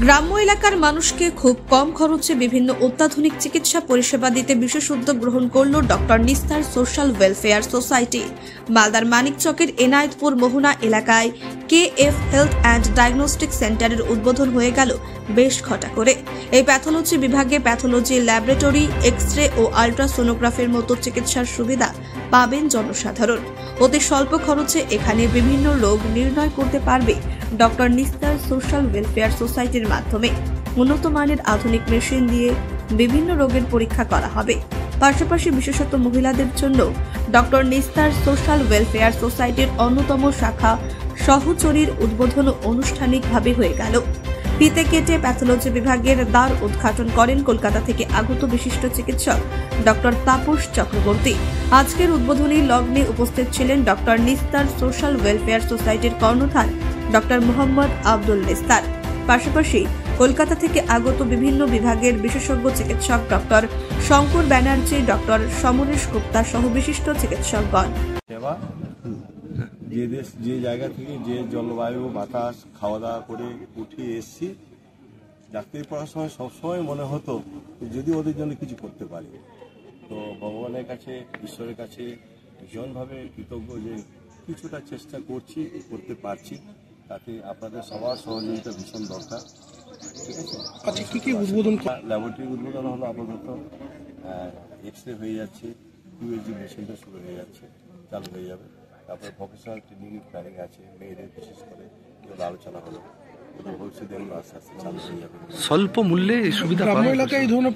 গ্রাম্য এলাকার মানুষকে খুব কম খরচে বিভিন্ন অত্যাধুনিক চিকিৎসা পরিষেবা দিতে বিশেষ উদ্যোগ গ্রহণ করল ডক্টর নিস্তার সোশ্যাল ওয়েলফেয়ার সোসাইটি। মালদার মানিকচকের এনায়েতপুর মোহনা এলাকায় KF হেলথ অ্যান্ড ডায়াগনস্টিক সেন্টারের উদ্বোধন হয়ে গেল বেশ ঘটা করে। এই প্যাথোলজি বিভাগে প্যাথোলজি ল্যাবরেটরি, এক্স-রে ও আল্ট্রাসোনোগ্রাফির মতো চিকিৎসার সুবিধা পাবেন জনসাধারণ। অতি স্বল্প খরচে এখানে বিভিন্ন রোগ নির্ণয় করতে পারবে ডক্টর নিস্তার সোশ্যাল ওয়েলফেয়ার সোসাইটির মাধ্যমে। উন্নত মানের আধুনিক মেশিন দিয়ে বিভিন্ন রোগের পরীক্ষা করা হবে। পাশাপাশি বিশেষত মহিলাদের জন্য ডক্টর নিস্তার সোশ্যাল ওয়েলফেয়ার সোসাইটির অন্যতম শাখা সহচরীর উদ্বোধন আনুষ্ঠানিকভাবে হয়ে গেল। ফিতে কেটে প্যাথোলজি বিভাগের দ্বার উদ্ঘাটন করেন কলকাতা থেকে আগত বিশিষ্ট চিকিৎসক ডক্টর তাপস চক্রবর্তী। আজকের উদ্বোধনী লগ্নে উপস্থিত ছিলেন ডক্টর নিস্তার সোশ্যাল ওয়েলফেয়ার সোসাইটির কর্ণধার ডক্টর মোহাম্মদ আব্দুল নিস্তার। পাশাপাশি কলকাতা থেকে আগত বিভিন্ন বিভাগের বিশেষজ্ঞ চিকিৎসক ডক্টর শঙ্কর ব্যানার্জি, ডক্টর সমরেশ গুপ্তা সহ বিশিষ্ট চিকিৎসকগণ। যে দেশ, যে জায়গা থেকে যে জলবায়ু, বাতাস, খাওয়া দাওয়া করে উঠে এসছি, ডাক্তারি পড়ার সময় সবসময় মনে হতো যদি ওদের জন্য কিছু করতে পারি। তো ভগবানের কাছে, ঈশ্বরের কাছে ভীষণভাবে কৃতজ্ঞ যে কিছুটা চেষ্টা করছি, করতে পারছি। তাতে আপনাদের সবার সহযোগিতা ভীষণ দরকার। ঠিক আছে। আচ্ছা, কি কি উদ্বোধন? ল্যাবরেটরি উদ্বোধন হলো আপাতত, এক্স-রে হয়ে যাচ্ছে, USG মেশিনটা শুরু হয়ে যাচ্ছে, চালু হয়ে যাবে। তারপরে ভোকেশনাল ট্রেনিং প্ল্যানিং আছে, মেয়েদের বিশেষ করে এগুলো আলোচনা হলো। ওদের ভবিষ্যতে এগুলো আস্তে আস্তে চালু হয়ে যাবে। স্বল্প মূল্যে সুবিধা গ্রাম্য এলাকায় এই ধরনের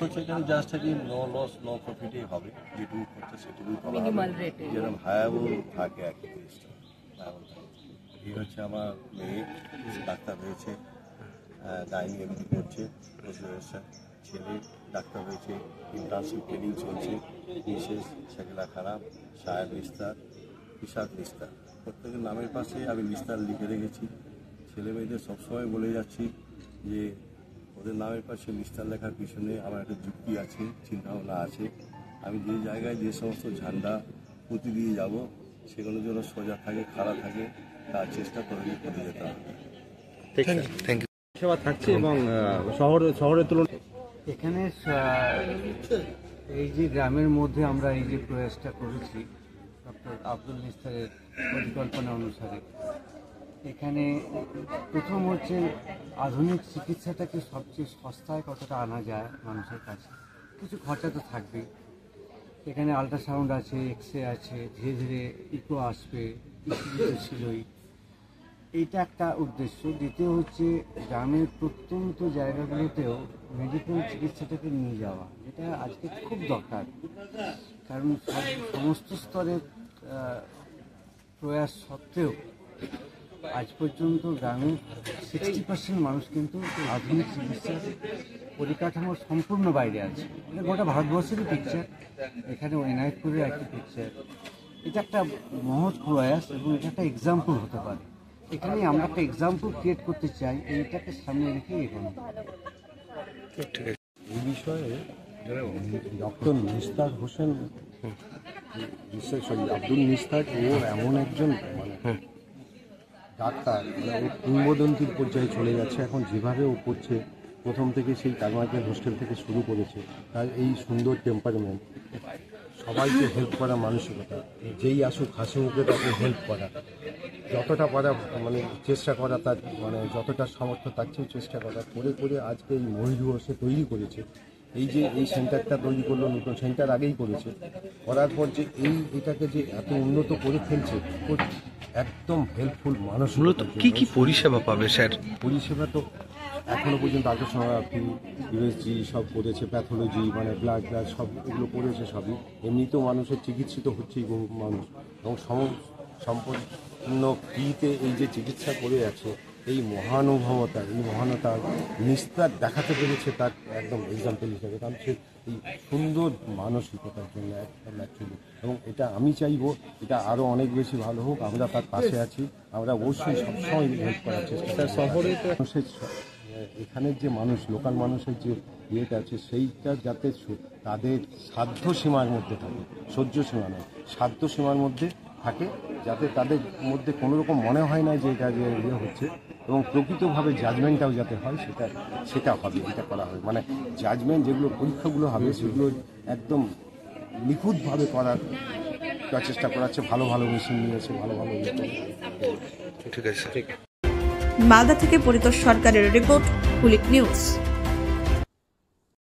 জাস্ট কি নো লস নো প্রফিটই হবে, যেটুকু করছে সেটুকুই করা হবে, যেরকম ভায়াবল থাকে আর কি। এই হচ্ছে আমার মেয়ে, ডাক্তার হয়েছে, গাইনি এমডি করছে, ছেলে ডাক্তার হয়েছে, ইন্টার্নশিপ ট্রেনিং চলছে, বিশেষ সেগুলা খারাপ, সাহেব নিস্তার, ইশাদ নিস্তার, প্রত্যেকের নামের পাশে আমি নিস্তার লিখে রেখেছি। ছেলে মেয়েদের সবসময় বলে যাচ্ছি যে ওদের নামের পাশে নিস্তার লেখার পিছনে আমার একটা যুক্তি আছে, চিন্তাভাবনা আছে। আমি যে জায়গায় যে সমস্ত ঝান্ডা পুঁতি দিয়ে যাব সেগুলো যেন সোজা থাকে, খাড়া থাকে, তার চেষ্টা করে যেতে হবে। সেবা থাকছে এবং শহরের তুলনায় এখানে এই যে গ্রামের মধ্যে আমরা এই যে প্রয়াসটা করেছি ডক্টর আব্দুল নিস্তারের পরিকল্পনা অনুসারে, এখানে প্রথম হচ্ছে আধুনিক চিকিৎসাটাকে সবচেয়ে সস্তায় কতটা আনা যায় মানুষের কাছে। কিছু খরচা তো থাকবেই। এখানে আল্ট্রাসাউন্ড আছে, এক্স-রে আছে, ধীরে ধীরে ইকো আসবে, ছিলই। এইটা একটা উদ্দেশ্য। দ্বিতীয় হচ্ছে গ্রামের প্রত্যন্ত জায়গাগুলোতেও মেডিকেল চিকিৎসাটাকে নিয়ে যাওয়া, এটা আজকে খুব দরকার। কারণ সমস্ত স্তরের প্রয়াস সত্ত্বেও আজ পর্যন্ত গ্রামের 60% মানুষ কিন্তু আধুনিক চিকিৎসার পরিকাঠামোর সম্পূর্ণ বাইরে আছে। এটা গোটা ভারতবর্ষেরই পিকচার, এখানে এনায়েতপুরের একটি পিকচার। এটা একটা মহৎ প্রয়াস এবং এটা একটা এক্সাম্পল হতে পারে। এখানে আমরা একটা এক্সাম্পল ক্রিয়েট করতে চাই, এইটাকে সামনে রেখে এগোনো। এই বিষয়ে ডক্টর নিস্তার হোসেন, আব্দুল নিস্তার, ওর এমন একজন ডাক্তার, ও কিংবদন্তির পর্যায়ে চলে যাচ্ছে। এখন যেভাবে ও করছে, প্রথম থেকে সেই কারমাইকেল হোস্টেল থেকে শুরু করেছে, তার এই সুন্দর টেম্পারমেন্ট, সবাইকে হেল্প করা মানসিকতা, যেই আসুক হাসি মুখে তাকে হেল্প করা, যতটা পারা চেষ্টা করা, তার যতটা সামর্থ্য তার চেয়ে চেষ্টা করা করে করে আজকে এই মহিলা সে তৈরি করেছে। এই যে এই সেন্টারটা তৈরি করলো, নতুন সেন্টার আগেই করেছে, করার পর যে এটাকে যে এত উন্নত করে ফেলছে, একদম হেল্পফুল মানুষ। মূলত কি কি পরিষেবা পাবে স্যার? পরিষেবা তো এখনো পর্যন্ত আল্ট্রাসোনোগ্রাফি, USG সব করেছে, প্যাথোলজি ব্লাড সব এগুলো করেছে সবই। এমনিতেও মানুষের চিকিৎসিত হচ্ছেই বহু মানুষ, এবং সম্পূর্ণ ফ্রিতে এই যে চিকিৎসা করে আছে, এই মহানুভবতা, এই মহানতা নিস্তার দেখাতে পেরেছে, তার একদম এক্সাম্পল হিসাবে। কারণ সে এই সুন্দর মানসিকতার জন্য একদম অ্যাকচুয়ালি, এবং এটা আমি চাইবো এটা আরও অনেক বেশি ভালো হোক। আমরা তার পাশে আছি, আমরা অবশ্যই সবসময় হেল্প করার চেষ্টা করি। শহরে মানুষের, এখানের যে মানুষ, লোকাল মানুষের যে ইয়েটা আছে, সেইটা যাতে তাদের সাধ্য সীমার মধ্যে থাকে, সহ্য সীমা নয়, সাধ্য সীমার মধ্যে থাকে, যাতে তাদের মধ্যে কোনো রকম মনে হয় না যে এটা যে ইয়ে হচ্ছে, এবং প্রকৃতভাবে জাজমেন্টটাও যাতে হয় সেটা হবে, এটা করা হবে। মানে জাজমেন্ট যেগুলো পরীক্ষাগুলো হবে সেগুলো একদম নিখুঁতভাবে করার চেষ্টা করাচ্ছে, ভালো ভালো মেশিন নিয়েছে, ভালো ভালো ঠিক আছে। মালদা থেকে পরিতোষ সরকারের রিপোর্ট, কুলিক নিউজ।